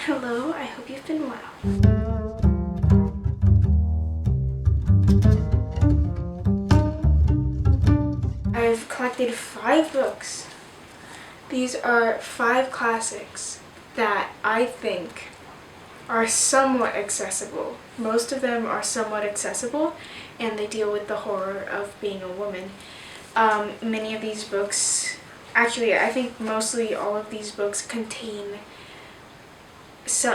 Hello, I hope you've been well. I've collected 5 books. These are 5 classics that I think are somewhat accessible. Most of them are somewhat accessible, and they deal with the horror of being a woman. Many of these books, actually I think mostly all of these books contain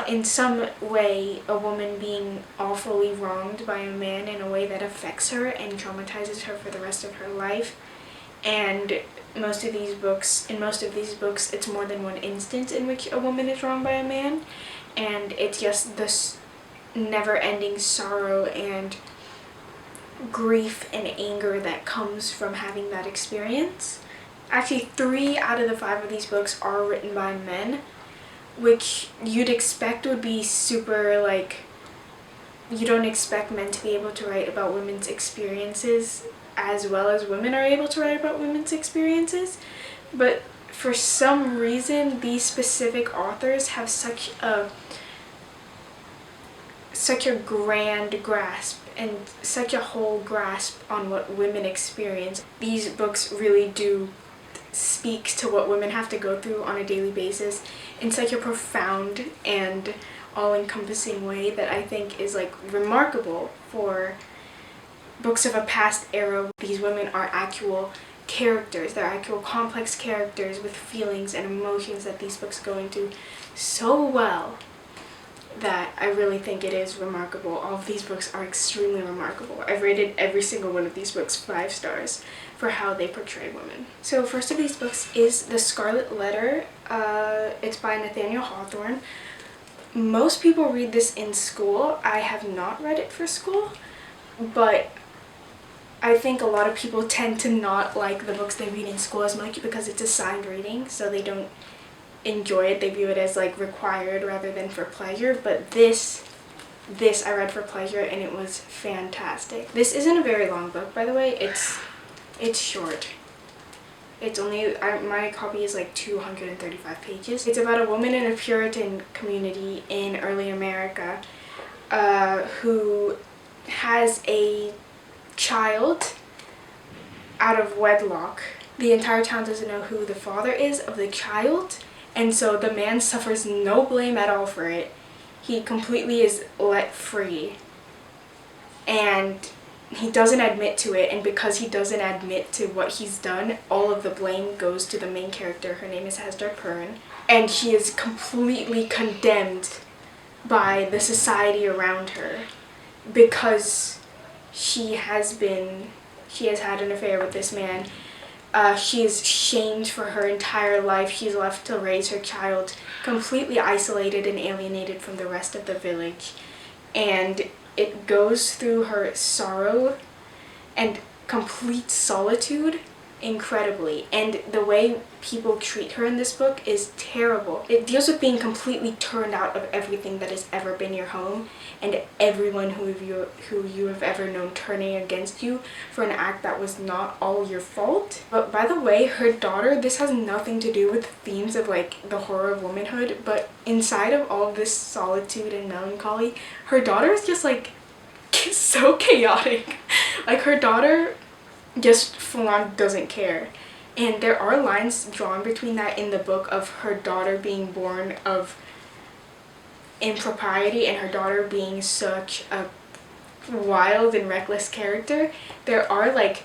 in some way a woman being awfully wronged by a man in a way that affects her and traumatizes her for the rest of her life. And in most of these books, it's more than one instance in which a woman is wronged by a man, and it's just this never-ending sorrow and grief and anger that comes from having that experience. Actually, 3 out of the 5 of these books are written by men, which you'd expect would be super, like, you don't expect men to be able to write about women's experiences as well as women are able to write about women's experiences. But for some reason, these specific authors have such a grand grasp and such a whole grasp on what women experience. These books really do speak to what women have to go through on a daily basis in such a profound and all-encompassing way that I think is like remarkable for books of a past era. These women are actual characters. They're actual complex characters with feelings and emotions that these books go into so well that I really think it is remarkable. All of these books are extremely remarkable. I've rated every single one of these books 5 stars for how they portray women. So first of these books is The Scarlet Letter. It's by Nathaniel Hawthorne. Most people read this in school. I have not read it for school, but I think a lot of people tend to not like the books they read in school as much because it's assigned reading, so they don't enjoy it. They view it as like required rather than for pleasure. But this I read for pleasure, and it was fantastic. This isn't a very long book, by the way. It's short. It's only, my copy is like 235 pages. It's about a woman in a Puritan community in early America who has a child out of wedlock. The entire town doesn't know who the father is of the child, and so the man suffers no blame at all for it. He completely is let free, and he doesn't admit to it, and because he doesn't admit to what he's done, all of the blame goes to the main character. Her name is Hester Pern, and she is completely condemned by the society around her because she has had an affair with this man. She is shamed for her entire life. She's left to raise her child completely isolated and alienated from the rest of the village. And it goes through her sorrow and complete solitude incredibly. And the way people treat her in this book is terrible. It deals with being completely turned out of everything that has ever been your home, and everyone who you have ever known turning against you for an act that was not all your fault. But by the way, her daughter, this has nothing to do with themes of like the horror of womanhood, but inside of all of this solitude and melancholy, her daughter is just like so chaotic. Like, her daughter just full on doesn't care. And there are lines drawn between that in the book of her daughter being born of impropriety and her daughter being such a wild and reckless character. There are like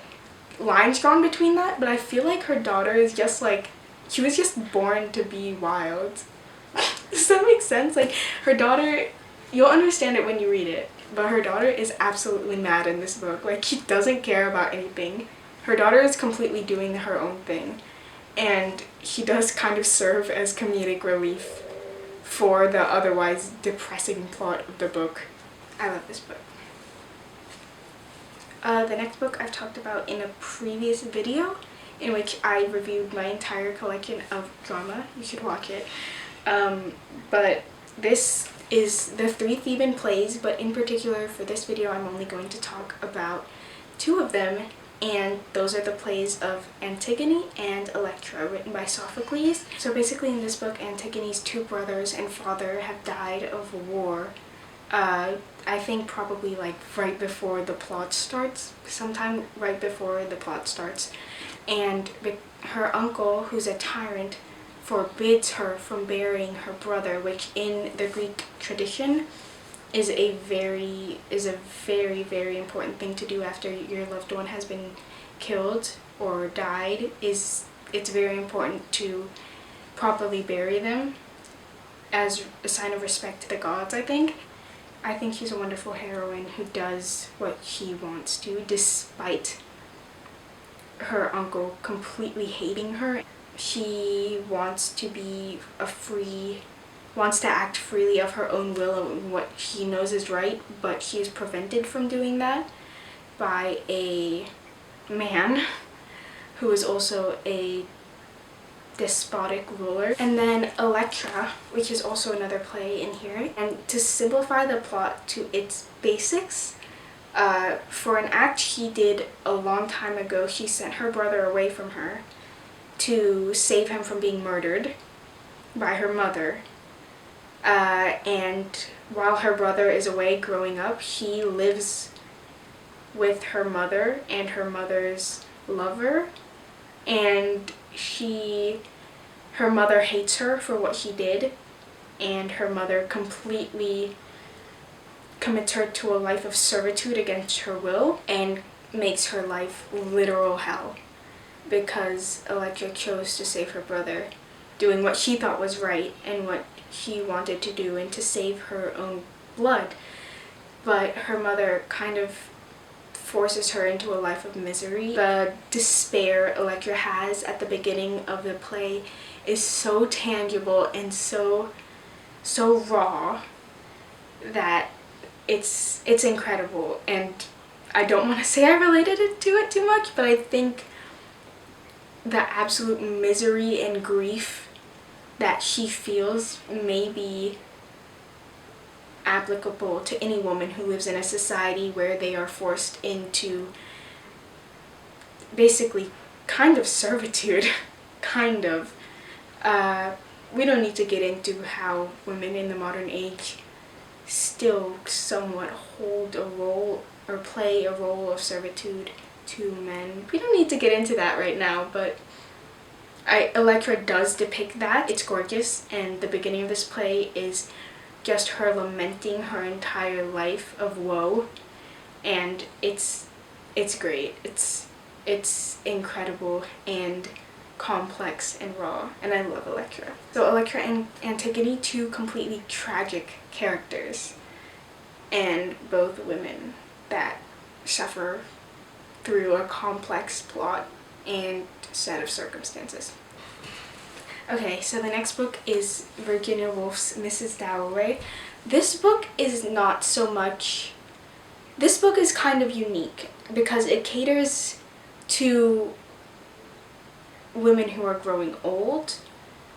lines drawn between that, but I feel like her daughter is just like, she was just born to be wild. Does that make sense? Like, her daughter, you'll understand it when you read it, but her daughter is absolutely mad in this book. Like, she doesn't care about anything. Her daughter is completely doing her own thing, and she does kind of serve as comedic relief for the otherwise depressing plot of the book. I love this book. The next book I've talked about in a previous video in which I reviewed my entire collection of drama. You should watch it. But this is the 3 Theban plays, but in particular for this video I'm only going to talk about 2 of them, and those are the plays of Antigone and Electra, written by Sophocles. So basically in this book, Antigone's two brothers and father have died of war. I think probably like right before the plot starts, sometime right before the plot starts. And her uncle, who's a tyrant, forbids her from burying her brother, which in the Greek tradition is a very, very important thing to do after your loved one has been killed or died. It's very important to properly bury them as a sign of respect to the gods, I think. I think she's a wonderful heroine who does what she wants to, despite her uncle completely hating her. She wants to act freely of her own will and what she knows is right, but she is prevented from doing that by a man who is also a despotic ruler. And then Electra, which is also another play in here. And to simplify the plot to its basics, for an act she did a long time ago, she sent her brother away from her to save him from being murdered by her mother. And while her brother is away growing up, he lives with her mother and her mother's lover, and her mother hates her for what she did, and her mother completely commits her to a life of servitude against her will and makes her life literal hell because Electra chose to save her brother, doing what she thought was right and what she wanted to do and to save her own blood. But her mother kind of forces her into a life of misery. The despair Electra has at the beginning of the play is so tangible and so raw that it's incredible. And I don't want to say I related to it too much, but I think the absolute misery and grief that she feels may be applicable to any woman who lives in a society where they are forced into basically kind of servitude. kind of. We don't need to get into how women in the modern age still somewhat hold a role or play a role of servitude to men. We don't need to get into that right now, but Electra does depict that. It's gorgeous, and the beginning of this play is just her lamenting her entire life of woe, and it's great. It's incredible and complex and raw, and I love Electra. So Electra and Antigone, two completely tragic characters, and both women that suffer through a complex plot and set of circumstances. Okay, so the next book is Virginia Woolf's Mrs. Dalloway. This book is kind of unique because it caters to women who are growing old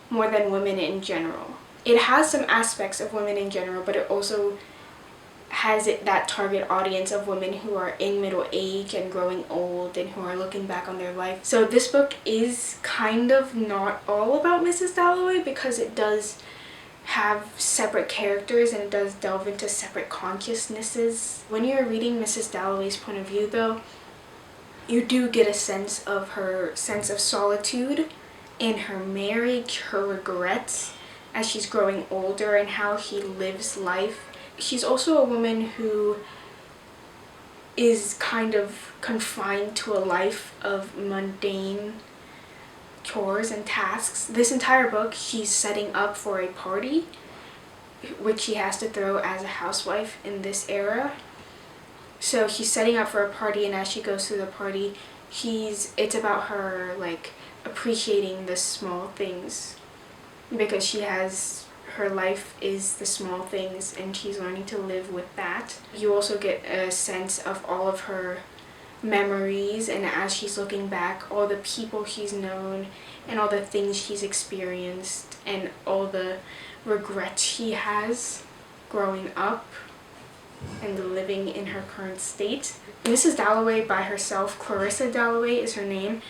more than women in general. It has some aspects of women in general, but it also has that target audience of women who are in middle age and growing old and who are looking back on their life. So this book is kind of not all about Mrs. Dalloway because it does have separate characters and it does delve into separate consciousnesses. When you're reading Mrs. Dalloway's point of view though, you do get a sense of her sense of solitude in her marriage, her regrets as she's growing older and how she lives life. She's also a woman who is kind of confined to a life of mundane chores and tasks. This entire book, she's setting up for a party, which she has to throw as a housewife in this era. So she's setting up for a party, and as she goes through the party, it's about her like appreciating the small things because her life is the small things and she's learning to live with that. You also get a sense of all of her memories, and as she's looking back, all the people she's known and all the things she's experienced and all the regrets she has growing up. and living in her current state. Mrs. Dalloway by herself, Clarissa Dalloway is her name.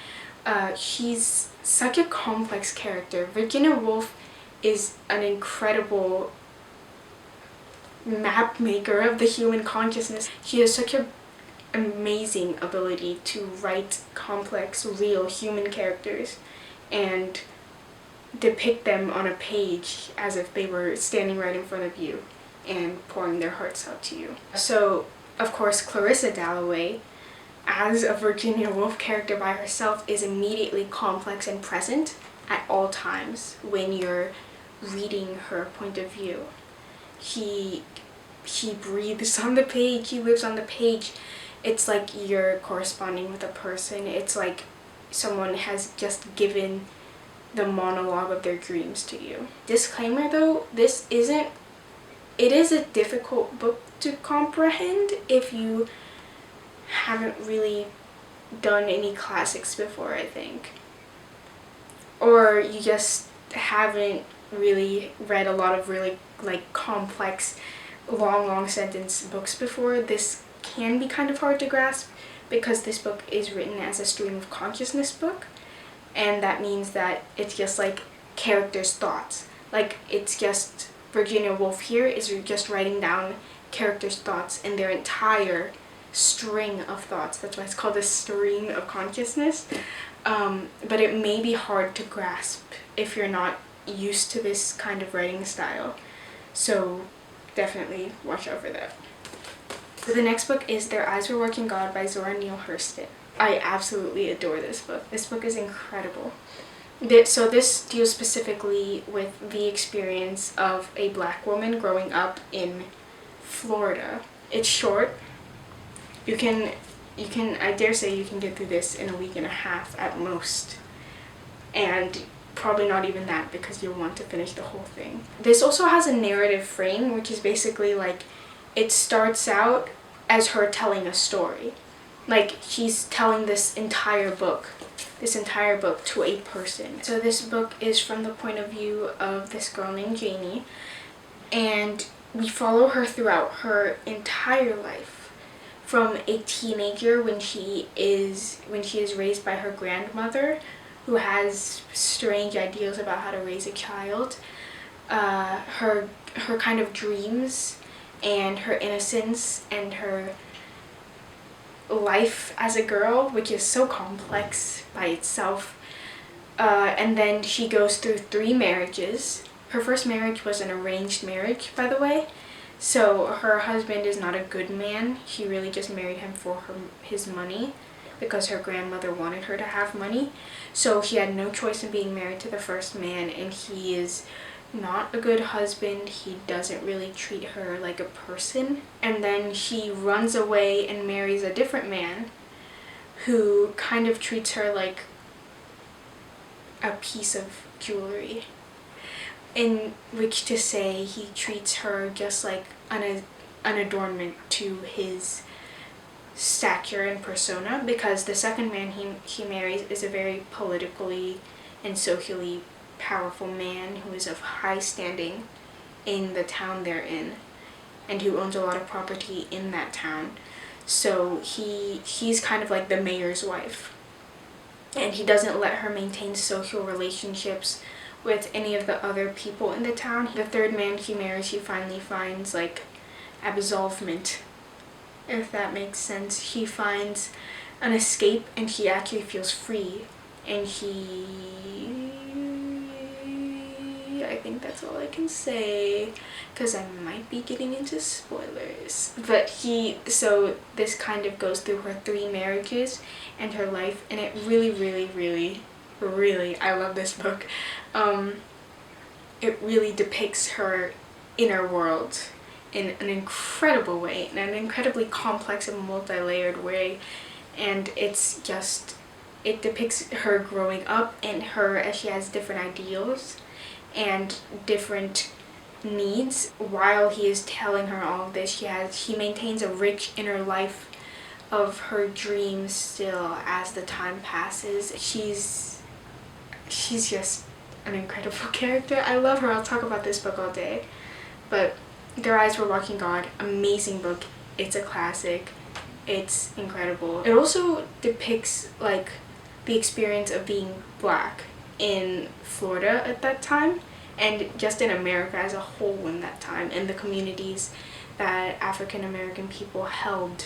She's such a complex character. Virginia Woolf is an incredible map maker of the human consciousness. She has such an amazing ability to write complex, real human characters and depict them on a page as if they were standing right in front of you and pouring their hearts out to you. So, of course, Clarissa Dalloway, as a Virginia Woolf character by herself, is immediately complex and present at all times when you're reading her point of view. He breathes on the page, he lives on the page. It's like you're corresponding with a person. It's like someone has just given the monologue of their dreams to you. Disclaimer though, it is a difficult book to comprehend if you haven't really done any classics before, I think. Or you just haven't really read a lot of really like complex, long sentence books before. This can be kind of hard to grasp because this book is written as a stream of consciousness book, and that means that it's just like characters' thoughts. Like, it's just Virginia Woolf here is just writing down characters' thoughts and their entire string of thoughts. That's why it's called a stream of consciousness. But it may be hard to grasp if you're not used to this kind of writing style. So definitely watch out for that. So the next book is Their Eyes Were Working God by Zora Neale Hurston. I absolutely adore this book. This book is incredible. So this deals specifically with the experience of a black woman growing up in Florida. It's short. I dare say you can get through this in a week and a half at most. And probably not even that because you'll want to finish the whole thing. This also has a narrative frame, which is basically like it starts out as her telling a story. Like, she's telling this entire book to a person. So this book is from the point of view of this girl named Janie, and we follow her throughout her entire life, from a teenager when she is raised by her grandmother, who has strange ideas about how to raise a child, her kind of dreams and her innocence and her life as a girl, which is so complex by itself. And then she goes through 3 marriages. Her first marriage was an arranged marriage, by the way. So her husband is not a good man. She really just married him for his money because her grandmother wanted her to have money. So she had no choice in being married to the first man, and he is not a good husband. He doesn't really treat her like a person. And then she runs away and marries a different man who kind of treats her like a piece of jewelry, in which to say he treats her just like an adornment to his stature and persona, because the second man he marries is a very politically and socially powerful man who is of high standing in the town they're in and who owns a lot of property in that town. So he's kind of like the mayor's wife, and he doesn't let her maintain social relationships with any of the other people in the town. The third man she marries, he finally finds like absolvement, if that makes sense. He finds an escape and he actually feels free, and I think that's all I can say because I might be getting into spoilers. But so this kind of goes through her 3 marriages and her life, and it really, I love this book. It really depicts her inner world in an incredible way, in an incredibly complex and multi-layered way, and it depicts her growing up and her as she has different ideals and different needs. While he is telling her all of this, she maintains a rich inner life of her dreams still as the time passes. She's just an incredible character. I love her. I'll talk about this book all day. But Their Eyes Were Walking God, amazing book. It's a classic. It's incredible. It also depicts like the experience of being Black in Florida at that time, and just in America as a whole in that time, and the communities that African American people held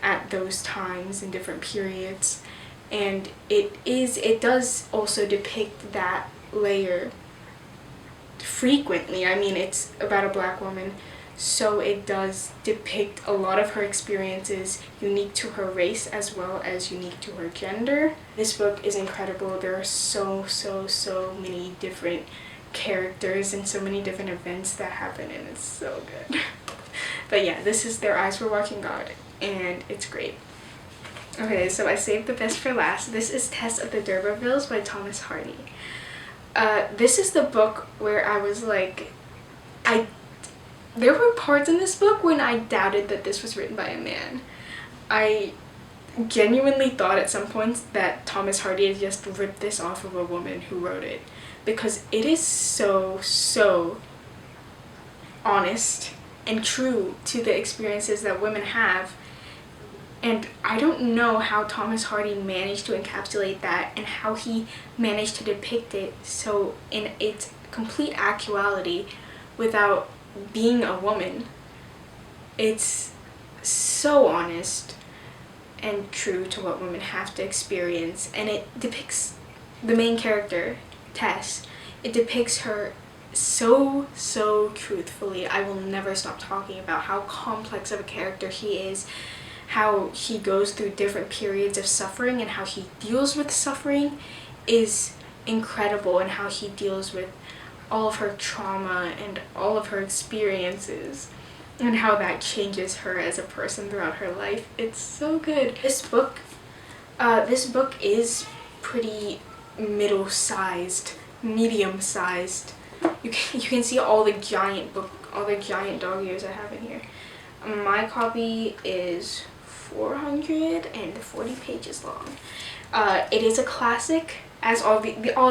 at those times in different periods. And it does also depict that layer frequently. I mean, it's about a Black woman, so it does depict a lot of her experiences unique to her race as well as unique to her gender. This book is incredible. There are so many different characters and so many different events that happen, and it's so good. But yeah, this is Their Eyes Were Walking God, and it's great. Okay, so I saved the best for last. This is Tess of the D'Urbervilles by Thomas Hardy. This is the book where I was like, there were parts in this book when I doubted that this was written by a man. I genuinely thought at some points that Thomas Hardy had just ripped this off of a woman who wrote it, because it is so honest and true to the experiences that women have. And I don't know how Thomas Hardy managed to encapsulate that and how he managed to depict it so in its complete actuality without being a woman. It's so honest and true to what women have to experience, and it depicts the main character, Tess. It depicts her so truthfully. I will never stop talking about how complex of a character he is, how he goes through different periods of suffering, and how he deals with suffering is incredible, and how he deals with all of her trauma and all of her experiences, and how that changes her as a person throughout her life. It's so good. This book is pretty middle-sized, medium-sized. You can see all the giant dog ears I have in here. My copy is 440 pages long. It is a classic, as all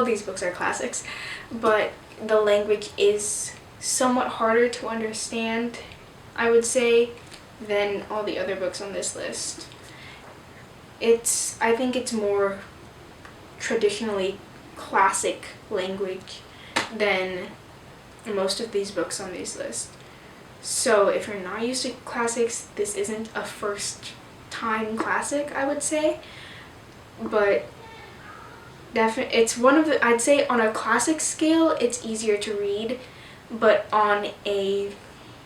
these books are classics, but the language is somewhat harder to understand, I would say, than all the other books on this list. I think it's more traditionally classic language than most of these books on this list. So if you're not used to classics, this isn't a first time classic, I would say, but it's one of the, I'd say on a classic scale it's easier to read, but on a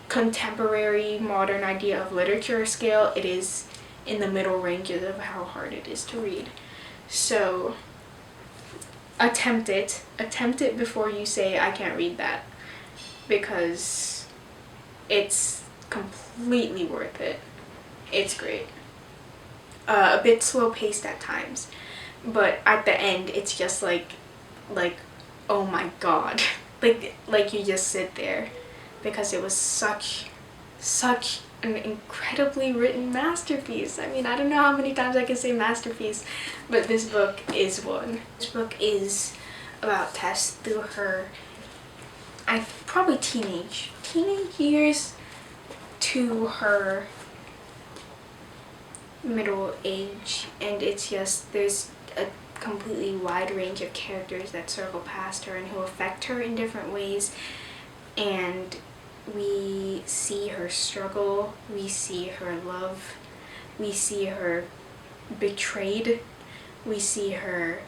contemporary modern idea of literature scale, it is in the middle ranges of how hard it is to read. So attempt it before you say I can't read that, because it's completely worth it. It's great. A bit slow paced at times, but at the end it's just like oh my god, like you just sit there, because it was such an incredibly written masterpiece. I mean, I don't know how many times I can say masterpiece, but this book is one. This book is about Tess through her probably teenage years to her middle age, and it's just, there's a completely wide range of characters that circle past her and who affect her in different ways, and we see her struggle, we see her love, we see her betrayed, we see her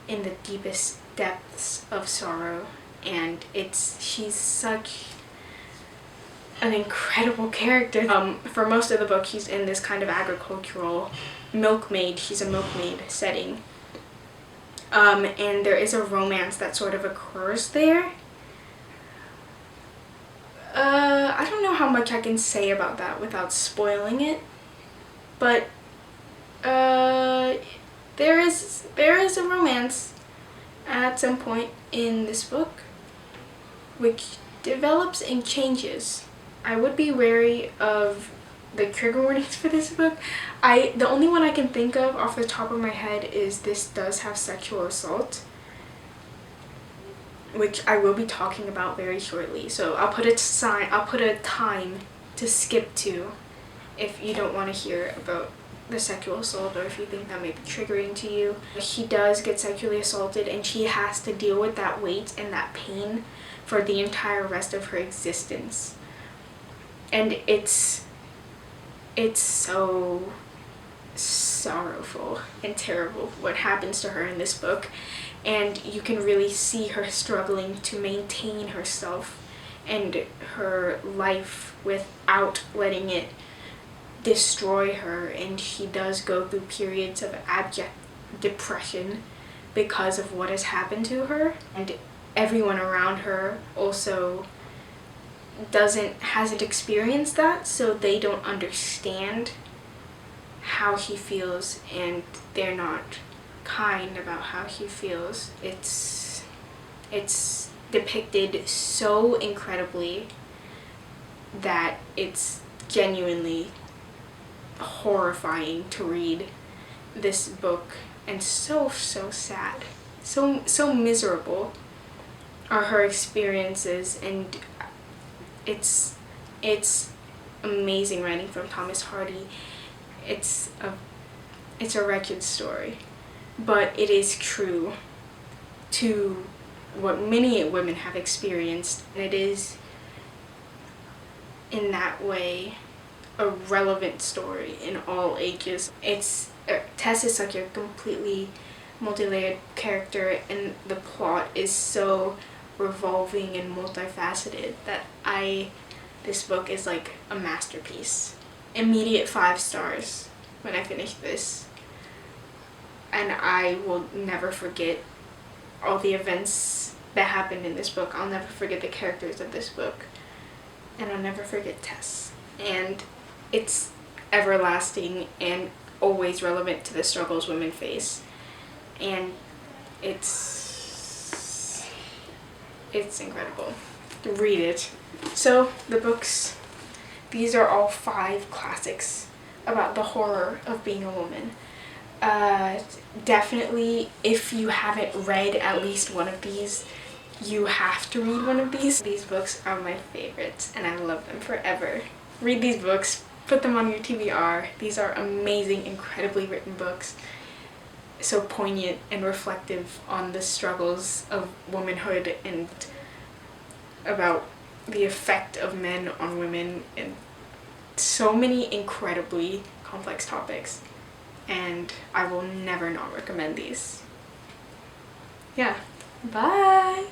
in the deepest depths of sorrow, and she's such an incredible character. For most of the book she's in this kind of agricultural she's a milkmaid setting, and there is a romance that sort of occurs there. I don't know how much I can say about that without spoiling it, but there is a romance at some point in this book which develops and changes. I would be wary of the trigger warnings for this book. The only one I can think of off the top of my head is this does have sexual assault. which I will be talking about very shortly. So I'll put a time to skip to if you don't want to hear about the sexual assault, or if you think that may be triggering to you. He does get sexually assaulted, and she has to deal with that weight and that pain for the entire rest of her existence. And it's so sorrowful and terrible what happens to her in this book, and you can really see her struggling to maintain herself and her life without letting it destroy her. And she does go through periods of abject depression because of what has happened to her, and everyone around her also hasn't experienced that, so they don't understand how she feels, and they're not kind about how she feels. It's depicted so incredibly that it's genuinely horrifying to read this book, and so sad, so miserable are her experiences. And it's amazing writing from Thomas Hardy. It's a wretched story, but it is true to what many women have experienced, and it is in that way a relevant story in all ages. Tess is such a completely multi-layered character, and the plot is so revolving and multifaceted that this book is like a masterpiece. Immediate 5 stars when I finish this, and I will never forget all the events that happened in this book. I'll never forget the characters of this book, and I'll never forget Tess. And it's everlasting and always relevant to the struggles women face, and it's incredible. Read it. So the books, these are all 5 classics about the horror of being a woman. Definitely, if you haven't read at least one of these, you have to read one of these. These books are my favorites, and I love them forever. Read these books, put them on your TBR. These are amazing, incredibly written books. So poignant and reflective on the struggles of womanhood and about the effect of men on women, and so many incredibly complex topics. And I will never not recommend these. Yeah. Bye!